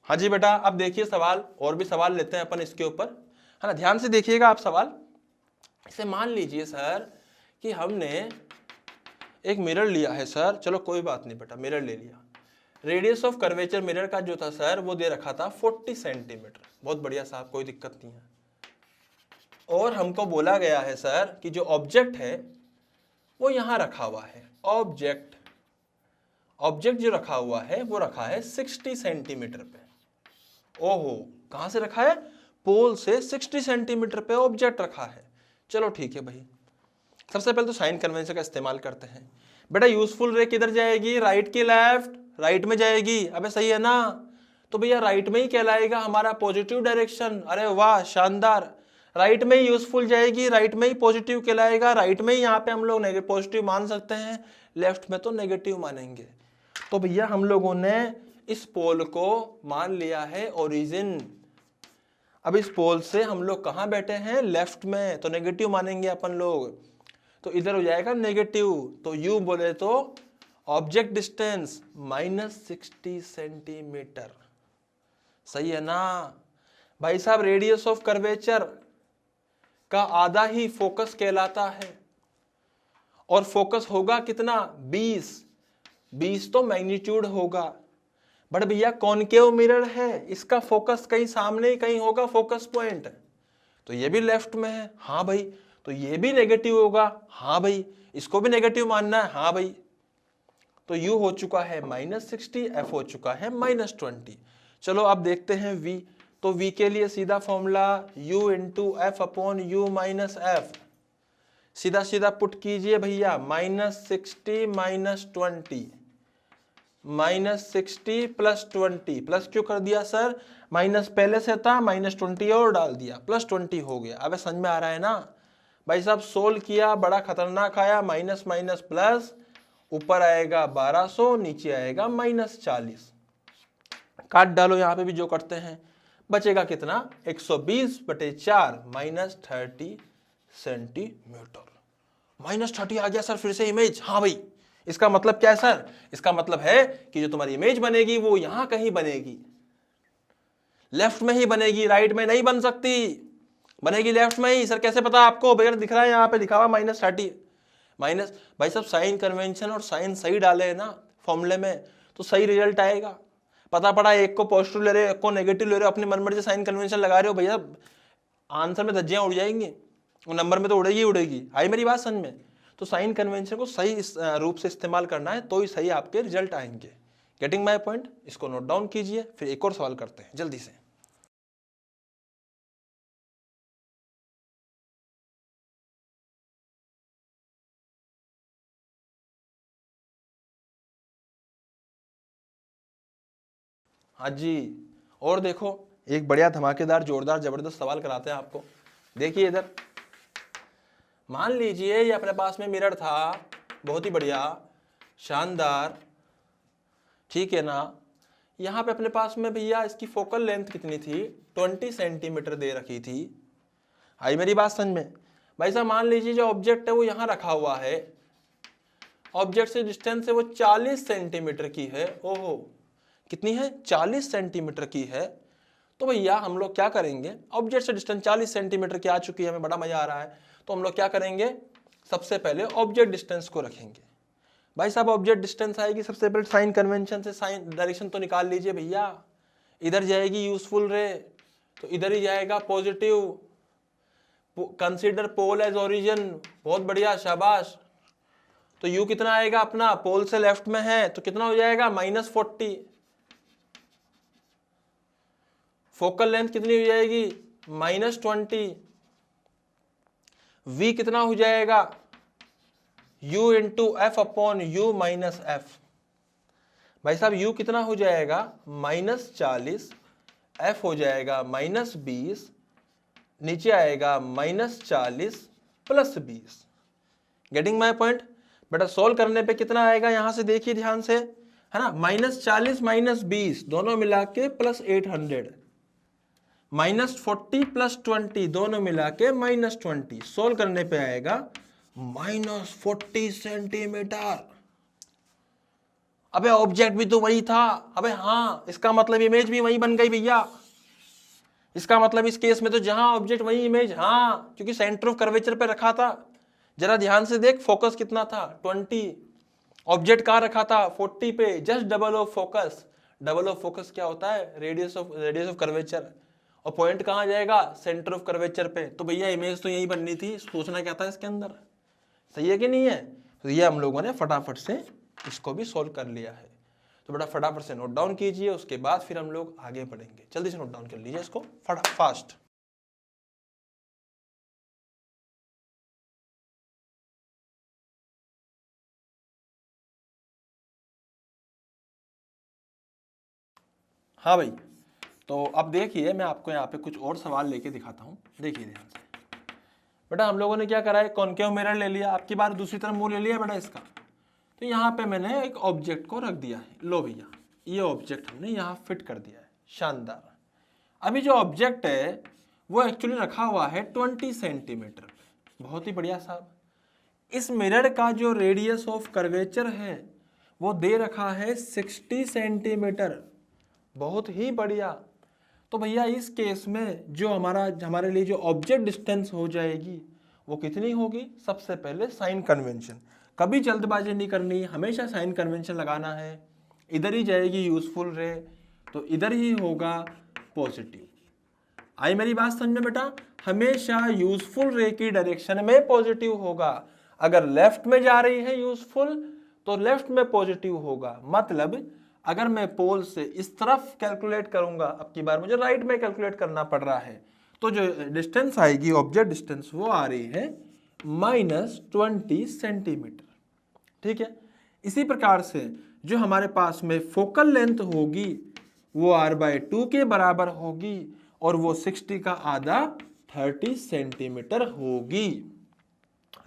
हाँ जी बेटा, अब देखिए सवाल, और भी सवाल लेते हैं अपन इसके ऊपर, है ना। ध्यान से देखिएगा आप सवाल। इसे मान लीजिए सर कि हमने एक मिरर लिया है सर, चलो कोई बात नहीं बेटा, मिरर ले लिया। रेडियस ऑफ कर्वेचर मिरर का जो था सर वो दे रखा था 40 सेंटीमीटर। बहुत बढ़िया साहब, कोई दिक्कत नहीं है। और हमको बोला गया है सर कि जो ऑब्जेक्ट है वो यहां रखा हुआ है। ऑब्जेक्ट जो रखा हुआ है वो रखा है 60 सेंटीमीटर पे। ओहो, कहां से रखा है? पोल से 60 सेंटीमीटर पे ऑब्जेक्ट रखा है। चलो ठीक है भाई, सबसे पहले तो साइन कन्वेंशन का इस्तेमाल करते हैं। बेटा यूजफुल रे किधर जाएगी? राइट की लेफ्ट? राइट में जाएगी। अबे सही है ना, तो भैया राइट में ही कहलाएगा हमारा पॉजिटिव डायरेक्शन। अरे वाह शानदार, राइट में ही यूजफुल जाएगी, राइट में ही पॉजिटिव कहलाएगा, राइट में ही यहाँ पे हम लोग पॉजिटिव मान सकते हैं, लेफ्ट में तो नेगेटिव मानेंगे। तो भैया हम लोगों ने इस पोल को मान लिया है ओरिजिन। अब इस पोल से हम लोग कहाँ बैठे हैं? लेफ्ट में, तो नेगेटिव मानेंगे अपन लोग, तो इधर हो जाएगा नेगेटिव। तो यू बोले तो ऑब्जेक्ट डिस्टेंस -60 सेंटीमीटर। सही है ना भाई साहब? रेडियस ऑफ कर्वेचर का आधा ही फोकस कहलाता है, और फोकस होगा कितना? 20 तो मैग्नीट्यूड होगा। बट भैया कॉनकेव मिरर है, इसका फोकस कहीं सामने कहीं होगा फोकस पॉइंट, तो ये भी लेफ्ट में है। हाँ भाई, तो ये भी नेगेटिव होगा। हाँ भाई, इसको भी नेगेटिव मानना है। हाँ भाई, तो u हो चुका है -60, f हो चुका है -20। चलो अब देखते हैं v। तो v के लिए सीधा formula u into F upon u minus F. सीधा सीधा पुट कीजिए भैया, -60 -20, -60 +20। प्लस क्यों कर दिया सर? माइनस पहले से था, -20 और डाल दिया, +20 हो गया। अब समझ में आ रहा है ना भाई साहब? सोल्व किया, बड़ा खतरनाक आया, माइनस माइनस प्लस, ऊपर आएगा 1200, नीचे आएगा -40। काट डालो यहाँ पे भी जो करते हैं, बचेगा कितना? 120/4 -30 सेंटीमीटर। -30 आ गया सर फिर से इमेज। हाँ भाई, इसका मतलब क्या है सर? इसका मतलब है कि जो तुम्हारी इमेज बनेगी वो यहां कहीं बनेगी, लेफ्ट में ही बनेगी, राइट में नहीं बन सकती, बनेगी लेफ्ट में ही। सर कैसे पता आपको? भैया दिख रहा है यहाँ पे लिखा हुआ -30। माइनस भाई साहब साइन कन्वेंशन और साइन सही डाले हैं ना फॉर्मूले में, तो सही रिजल्ट आएगा। पता पड़ा एक को पॉजिटिव ले रहे हो, एक को नेगेटिव ले रहे हो, अपनी मनमर्जी से साइन कन्वेंशन लगा रहे हो, भैया आंसर में धज्जियां उड़ जाएंगी, वो नंबर में तो उड़ेगी उड़ेगी। आई मेरी बात समझ में? तो साइन कन्वेंशन को सही रूप से इस्तेमाल करना है, तो ही सही आपके रिजल्ट आएंगे। Getting my point? इसको नोट डाउन कीजिए, फिर एक और सवाल करते हैं जल्दी से। हाँ जी, और देखो एक बढ़िया धमाकेदार जोरदार जबरदस्त सवाल कराते हैं आपको। देखिए इधर, मान लीजिए ये अपने पास में मिरर था, बहुत ही बढ़िया शानदार, ठीक है ना। यहाँ पे अपने पास में भैया इसकी फोकल लेंथ कितनी थी? 20 सेंटीमीटर दे रखी थी। आई मेरी बात समझ में? भाई साहब मान लीजिए जो ऑब्जेक्ट है वो यहाँ रखा हुआ है, ऑब्जेक्ट से डिस्टेंस है वो 40 सेंटीमीटर की है। ओहो, कितनी है? 40 सेंटीमीटर की है। तो भैया हम लोग क्या करेंगे? ऑब्जेक्ट से डिस्टेंस 40 सेंटीमीटर की आ चुकी है, हमें बड़ा मजा आ रहा है, तो हम लोग क्या करेंगे? सबसे पहले ऑब्जेक्ट डिस्टेंस को रखेंगे। भाई साहब ऑब्जेक्ट डिस्टेंस आएगी, सबसे पहले साइन कन्वेंशन से साइन डायरेक्शन तो निकाल लीजिए भैया। इधर जाएगी यूजफुल रे, तो इधर ही जाएगा positive. Consider pole as origin, बहुत बढ़िया शाबाश। तो यू कितना आएगा अपना? पोल से लेफ्ट में है तो कितना हो जाएगा? -40। फोकल लेंथ कितनी हो जाएगी? -20। v कितना हो जाएगा? u into F upon u minus F. भाई साहब u कितना हो जाएगा? -40, f हो जाएगा -20, नीचे आएगा -40 + 20। Getting my point. बेटा सोल्व करने पे कितना आएगा यहां से देखिए ध्यान से, है ना, -40 -20 दोनों मिला के +800, -40 +20 दोनों मिला के -20, सोल्व करने पे आएगा -40 सेंटीमीटर। अबे ऑब्जेक्ट भी तो वही था, अबे हाँ, इसका मतलब इमेज भी वही बन गई भैया। इसका मतलब इस केस में तो जहां ऑब्जेक्ट वही इमेज, हाँ, क्योंकि सेंटर ऑफ कर्वेचर पे रखा था। जरा ध्यान से देख, फोकस कितना था 20, ऑब्जेक्ट कहां रखा था 40 पे, just double of focus. Double of focus क्या होता है, रेडियस ऑफ कर्वेचर, और पॉइंट कहां जाएगा, सेंटर ऑफ कर्वेचर पे। तो भैया इमेज तो यही बननी थी, सोचना क्या था इसके अंदर, सही है कि नहीं है। तो ये हम लोगों ने फटाफट से इसको भी सोल्व कर लिया है। तो बेटा फटाफट से नोट डाउन कीजिए, उसके बाद फिर हम लोग आगे बढ़ेंगे। जल्दी से नोट डाउन कर लीजिए इसको फास्ट। हाँ भाई, तो अब देखिए मैं आपको यहाँ पे कुछ और सवाल लेके दिखाता हूँ, देखिए ध्यान से। बेटा हम लोगों ने क्या करा है, कॉनकेव मिरर ले लिया, आपकी बार दूसरी तरफ मुंह ले लिया बेटा इसका। तो यहाँ पे मैंने एक ऑब्जेक्ट को रख दिया है, लो भैया ये ऑब्जेक्ट हमने यहाँ फिट कर दिया है, शानदार। अभी जो ऑब्जेक्ट है वो एक्चुअली रखा हुआ है 20 सेंटीमीटर पे, बहुत ही बढ़िया साहब। इस मिरर का जो रेडियस ऑफ कर्वेचर है वो दे रखा है 60 सेंटीमीटर, बहुत ही बढ़िया। तो भैया इस केस में जो हमारे लिए जो ऑब्जेक्ट डिस्टेंस हो जाएगी वो कितनी होगी, सबसे पहले साइन कन्वेंशन, कभी जल्दबाजी नहीं करनी, हमेशा साइन कन्वेंशन लगाना है। इधर ही जाएगी यूजफुल रे, तो इधर ही होगा पॉजिटिव। आई मेरी बात समझ में बेटा, हमेशा यूजफुल रे की डायरेक्शन में पॉजिटिव होगा। अगर लेफ्ट में जा रही है यूजफुल तो लेफ्ट में पॉजिटिव होगा, मतलब अगर मैं पोल से इस तरफ कैलकुलेट करूंगा, अब की बार मुझे राइट में कैलकुलेट करना पड़ रहा है, तो जो डिस्टेंस आएगी ऑब्जेक्ट डिस्टेंस वो आ रही है -20 सेंटीमीटर, ठीक है। इसी प्रकार से जो हमारे पास में फोकल लेंथ होगी वो r/2 के बराबर होगी, और वो 60 का आधा 30 सेंटीमीटर होगी।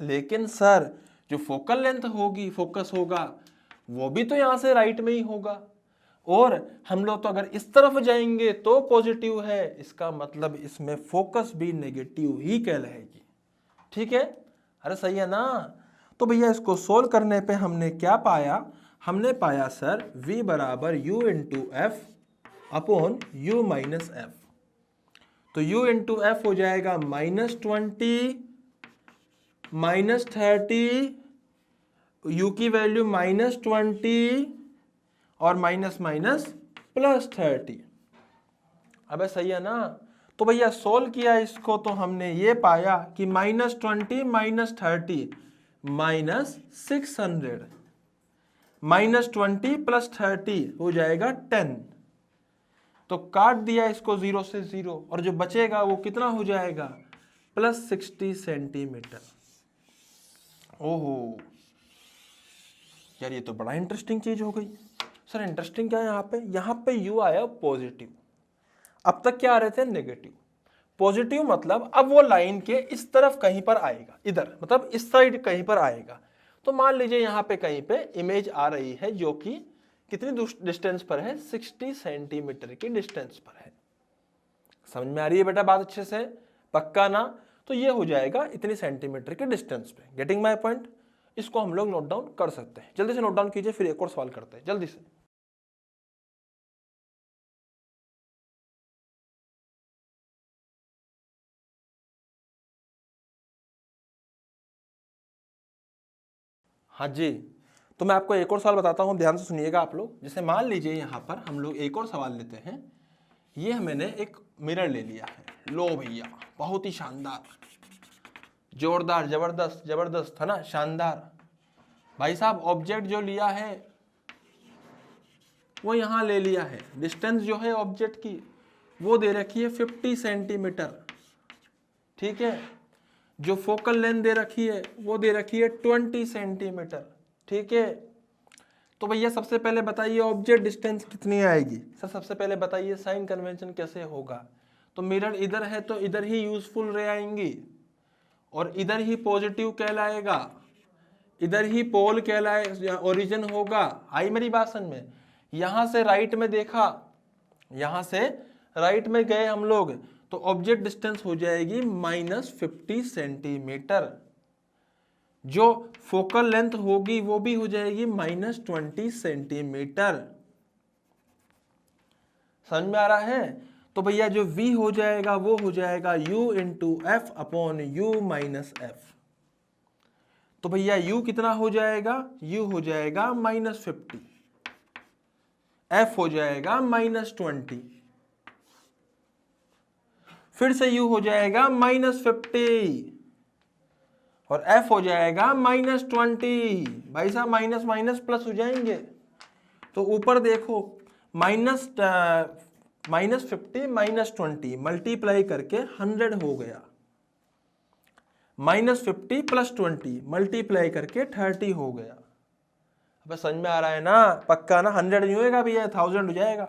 लेकिन सर जो फोकल लेंथ होगी, फोकस होगा, वो भी तो यहां से राइट में ही होगा, और हम लोग तो अगर इस तरफ जाएंगे तो पॉजिटिव है, इसका मतलब इसमें फोकस भी नेगेटिव ही कहलाएगी, ठीक है। अरे सही है ना। तो भैया इसको सोल्व करने पे हमने क्या पाया, हमने पाया सर v बराबर u into F upon u minus F. तो u इंटू एफ हो जाएगा -20 -30, u की वैल्यू -20 और माइनस माइनस +30। अबे सही है ना। तो भैया सोल्व किया इसको तो हमने ये पाया कि -20 -30 -600, -20 + 30 हो जाएगा 10। तो काट दिया इसको 0 से 0, और जो बचेगा वो कितना हो जाएगा +60 सेंटीमीटर। ओहो यार ये तो बड़ा इंटरेस्टिंग चीज हो गई। सर इंटरेस्टिंग क्या है यहाँ पे u आया पॉजिटिव, अब तक क्या आ रहे थे नेगेटिव। पॉजिटिव मतलब अब वो लाइन के इस तरफ कहीं पर आएगा, इधर मतलब इस साइड कहीं पर आएगा। तो मान लीजिए यहाँ पे कहीं पे इमेज आ रही है जो कि कितनी डिस्टेंस पर है, 60 सेंटीमीटर की डिस्टेंस पर है। समझ में आ रही है बेटा बात अच्छे से, पक्का ना। तो ये हो जाएगा इतनी सेंटीमीटर के डिस्टेंस पे। Getting my point. इसको हम लोग नोट डाउन कर सकते हैं, जल्दी से नोट डाउन कीजिए, फिर एक और सवाल करते हैं जल्दी से। हाँ जी, तो मैं आपको एक और सवाल बताता हूँ, ध्यान से सुनिएगा आप लोग। जैसे मान लीजिए यहाँ पर हम लोग एक और सवाल लेते हैं। ये मैंने एक मिरर ले लिया है, लो भैया बहुत ही शानदार, जोरदार, जबरदस्त जबरदस्त, है ना, शानदार। भाई साहब ऑब्जेक्ट जो लिया है वो यहाँ ले लिया है, डिस्टेंस जो है ऑब्जेक्ट की वो दे रखी है 50 सेंटीमीटर, ठीक है। जो फोकल लेंथ दे रखी है वो दे रखी है 20 सेंटीमीटर, ठीक है। तो भैया सबसे पहले बताइए ऑब्जेक्ट डिस्टेंस कितनी आएगी। सर सबसे पहले बताइए साइन कन्वेंशन कैसे होगा। तो मिरर इधर है तो इधर ही यूजफुल रे आएंगी और इधर ही पॉजिटिव कहलाएगा, इधर ही पोल कहलाए ओरिजिन होगा। आई मेरी बात समझ में? यहां से राइट में देखा, यहां से राइट में गए हम लोग, तो ऑब्जेक्ट डिस्टेंस हो जाएगी -50 सेंटीमीटर। जो फोकल लेंथ होगी वो भी हो जाएगी -20 सेंटीमीटर। समझ में आ रहा है? तो भैया जो v हो जाएगा वो हो जाएगा u into F upon u minus F. तो भैया u कितना हो जाएगा? u हो जाएगा -50, f हो जाएगा -20, फिर से u हो जाएगा -50 और f हो जाएगा -20। भाई साहब माइनस माइनस प्लस हो जाएंगे। तो ऊपर देखो -50 -20 मल्टीप्लाई करके 100 हो गया, -50 + 20 मल्टीप्लाई करके 30 हो गया। अब समझ में आ रहा है ना? पक्का ना? 100 नहीं होएगा भैया, 1000 हो जाएगा।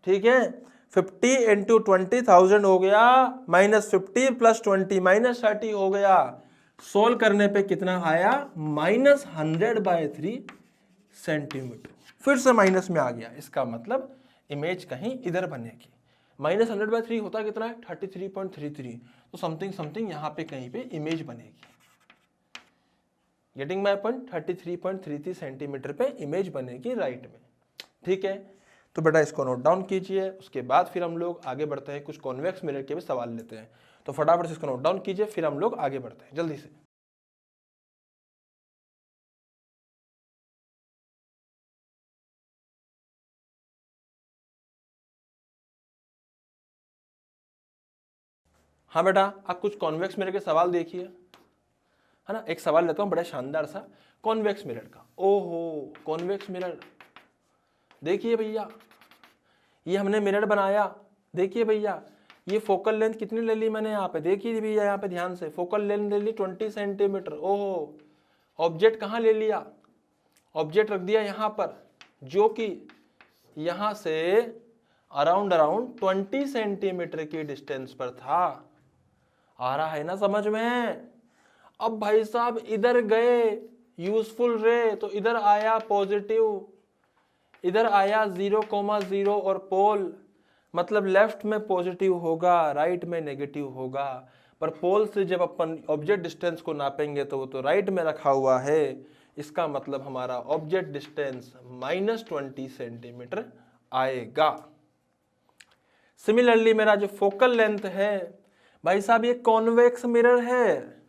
ठीक है, 50 × 20 1000 हो गया, -50 + 20 -30 हो गया। सोल्व करने पे कितना आया? -100/3 सेंटीमीटर। फिर से माइनस में आ गया, इसका मतलब इमेज कहीं इधर बनेगी। -100/3 होता कितना है? 33.33। तो समथिंग समथिंग यहाँ पे कहीं पे इमेज बनेगी। Getting my point? 33.33 सेंटीमीटर पे इमेज बनेगी राइट में। ठीक है, तो बेटा इसको नोट डाउन कीजिए। उसके बाद फिर हम लोग आगे बढ़ते हैं, कुछ कॉन्वेक्स मिरर के भी सवाल लेते हैं। तो फटाफट से इसको नोट डाउन कीजिए, फिर हम लोग आगे बढ़ते हैं जल्दी से। हाँ बेटा, आप कुछ कॉन्वेक्स मिरर के सवाल देखिए, है ना। एक सवाल लेता हूँ बड़ा शानदार सा कॉन्वेक्स मिरर का। ओहो, कॉन्वेक्स मिरर देखिए भैया, ये हमने मिरर बनाया। देखिए भैया, ये फोकल लेंथ कितनी ले ली मैंने यहाँ पे? देखिए भैया यहाँ पे ध्यान से, फोकल लेंथ ले ली 20 सेंटीमीटर। ओहो, ऑब्जेक्ट कहाँ ले लिया? ऑब्जेक्ट रख दिया यहाँ पर, जो कि यहाँ से अराउंड 20 सेंटीमीटर की डिस्टेंस पर था। आ रहा है ना समझ में? अब भाई साहब इधर गए यूजफुल रे, तो इधर आया पॉजिटिव, इधर आया 0,0 और पोल, मतलब लेफ्ट में पॉजिटिव होगा, राइट में नेगेटिव होगा। पर पोल से जब अपन ऑब्जेक्ट डिस्टेंस को नापेंगे तो वो तो राइट में रखा हुआ है। इसका मतलब हमारा ऑब्जेक्ट डिस्टेंस -20 सेंटीमीटर आएगा। सिमिलरली मेरा जो फोकल लेंथ है भाई साहब, ये कॉन्वेक्स मिरर है।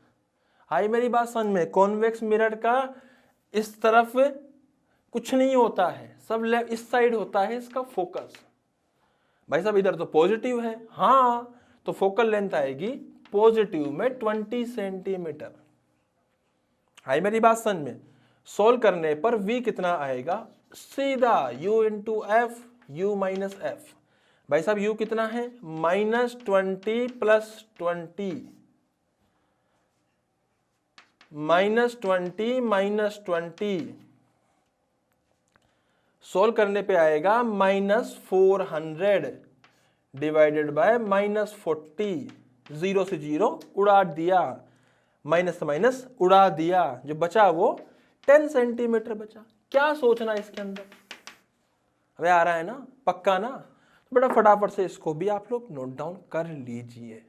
आई मेरी बात समझ में? कॉन्वेक्स मिरर का इस तरफ कुछ नहीं होता है, सब इस साइड होता है इसका फोकस। भाई साहब इधर तो पॉजिटिव है, हाँ, तो फोकल लेंथ आएगी पॉजिटिव में 20 सेंटीमीटर। आई मेरी बात समझ में? सोल्व करने पर v कितना आएगा? सीधा u into F, u minus F. भाई साहब u कितना है? -20 + 20, -20 -20। सोल्व करने पे आएगा -400 डिवाइडेड बाय -40। 0 से 0 उड़ा दिया, माइनस से माइनस उड़ा दिया, जो बचा वो 10 सेंटीमीटर बचा। क्या सोचना इसके अंदर? अबे आ रहा है ना? पक्का ना? तो बेटा फटाफट से इसको भी आप लोग नोट डाउन कर लीजिए।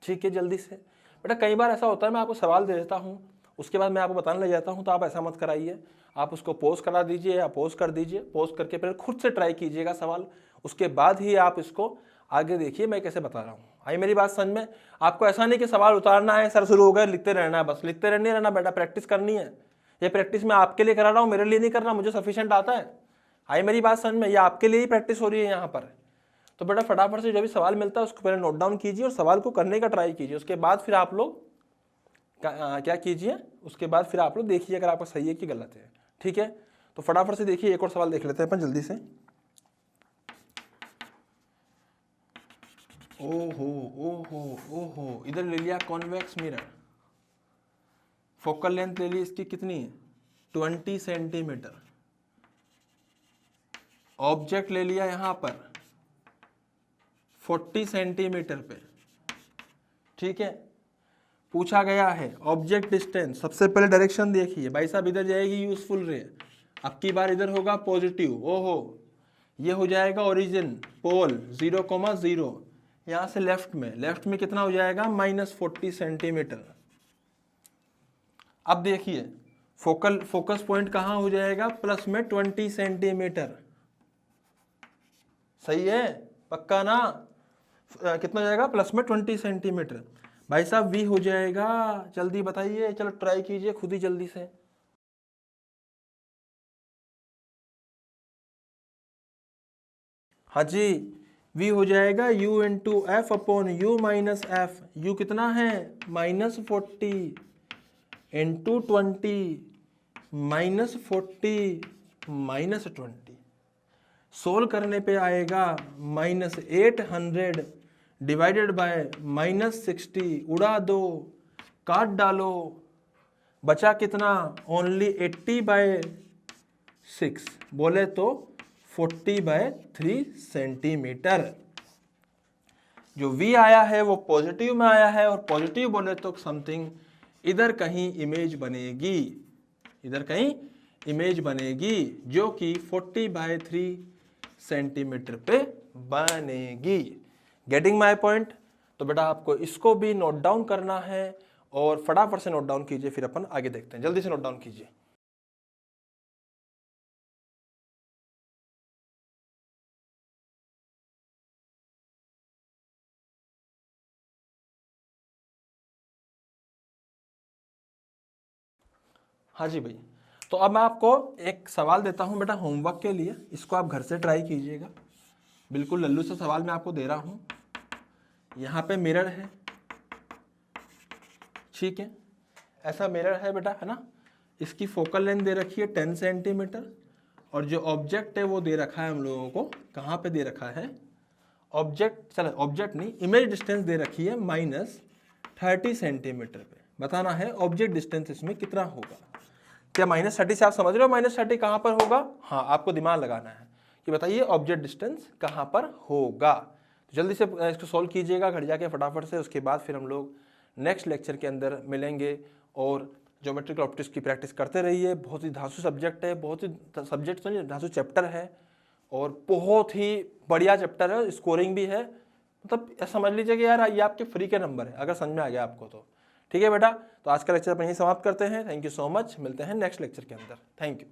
ठीक है, जल्दी से। बेटा कई बार ऐसा होता है, मैं आपको सवाल दे देता हूँ, उसके बाद मैं आपको बताने लग जाता हूँ, तो आप ऐसा मत कराइए। आप उसको पोज करा दीजिए या पोज कर दीजिए। पोज करके पहले खुद से ट्राई कीजिएगा सवाल, उसके बाद ही आप इसको आगे देखिए मैं कैसे बता रहा हूँ। आई मेरी बात समझ में? आपको ऐसा नहीं कि सवाल उतारना है, सर शुरू हो गए, लिखते रहना है, बस लिखते रहना बेटा, प्रैक्टिस करनी है। ये प्रैक्टिस मैं आपके लिए करा रहा हूँ, मेरे लिए नहीं कर रहा, मुझे सफिशिएंट आता है। आई मेरी बात समझ में? ये आपके लिए ही प्रैक्टिस हो रही है यहाँ पर। तो बेटा फटाफट से जो भी सवाल मिलता है उसको पहले नोट डाउन कीजिए और सवाल को करने का ट्राई कीजिए। उसके बाद फिर आप लोग क्या कीजिए, उसके बाद फिर आप लोग देखिए अगर आपका सही है कि गलत है। ठीक है, तो फटाफट से देखिए, एक और सवाल देख लेते हैं अपन जल्दी से। ओहो ओहो ओहो, इधर ले लिया कॉन्वेक्स मिरर, फोकल लेंथ ले ली इसकी कितनी है? 20 सेंटीमीटर। ऑब्जेक्ट ले लिया यहां पर 40 सेंटीमीटर पे। ठीक है, पूछा गया है ऑब्जेक्ट डिस्टेंस, सबसे पहले डायरेक्शन देखिए भाई साहब, इधर जाएगी यूजफुल रे, अब की बार इधर होगा पॉजिटिव, ओहो ये हो जाएगा ओरिजिन पोल 0,0, यहाँ से लेफ्ट में कितना हो जाएगा -40 सेंटीमीटर। अब देखिए फोकस पॉइंट कहाँ हो जाएगा प्लस में 20 सेंटीमीटर, सही है पक्का ना, कितना हो जाएगा प्लस में 20 सेंटीमीटर। भाई साहब v हो जाएगा, जल्दी बताइए, चलो ट्राई कीजिए खुद ही जल्दी से। हाँ जी, v हो जाएगा u into F upon you minus F, you कितना है -40 इंटू 20 -40 -20, सोल्व करने पे आएगा -800 डिवाइडेड बाय -60, उड़ा दो काट डालो, बचा कितना ओनली 80/6, बोले तो 40/3 सेंटीमीटर। जो v आया है वो पॉजिटिव में आया है, और पॉजिटिव बोले तो समथिंग इधर कहीं इमेज बनेगी, इधर कहीं इमेज बनेगी जो कि 40/3 सेंटीमीटर पे बनेगी। Getting my point? तो बेटा आपको इसको भी नोट डाउन करना है, और फटाफट से नोट डाउन कीजिए, फिर अपन आगे देखते हैं। जल्दी से नोट डाउन कीजिए। हाँ जी भाई, तो अब मैं आपको एक सवाल देता हूं बेटा होमवर्क के लिए, इसको आप घर से ट्राई कीजिएगा। बिल्कुल लल्लू सा सवाल मैं आपको दे रहा हूं। यहाँ पे मिरर है, ठीक है, ऐसा मिरर है बेटा, है ना, इसकी फोकल लेंथ दे रखी है 10 सेंटीमीटर, और जो ऑब्जेक्ट है वो दे रखा है हम लोगों को, कहाँ पे दे रखा है ऑब्जेक्ट, चलो ऑब्जेक्ट नहीं, इमेज डिस्टेंस दे रखी है -30 सेंटीमीटर पे। बताना है ऑब्जेक्ट डिस्टेंस इसमें कितना होगा। क्या -30 से आप समझ रहे हो -30 कहाँ पर होगा? हाँ, आपको दिमाग लगाना है कि बताइए ऑब्जेक्ट डिस्टेंस कहाँ पर होगा। तो जल्दी से इसको सोल्व कीजिएगा घर जाके फटाफट से, उसके बाद फिर हम लोग नेक्स्ट लेक्चर के अंदर मिलेंगे, और ज्योमेट्रिकल ऑप्टिक्स की प्रैक्टिस करते रहिए। बहुत ही धांसू सब्जेक्ट है, बहुत ही सब्जेक्ट तो नहीं, धांसू चैप्टर है, और बहुत ही बढ़िया चैप्टर है, स्कोरिंग भी है, मतलब समझ लीजिए कि यार ये आपके फ्री के नंबर है, अगर समझ में आ गया आपको तो। ठीक है बेटा, तो आज का लेक्चर अपन यहीं समाप्त करते हैं। थैंक यू सो मच, मिलते हैं नेक्स्ट लेक्चर के अंदर। Thank you.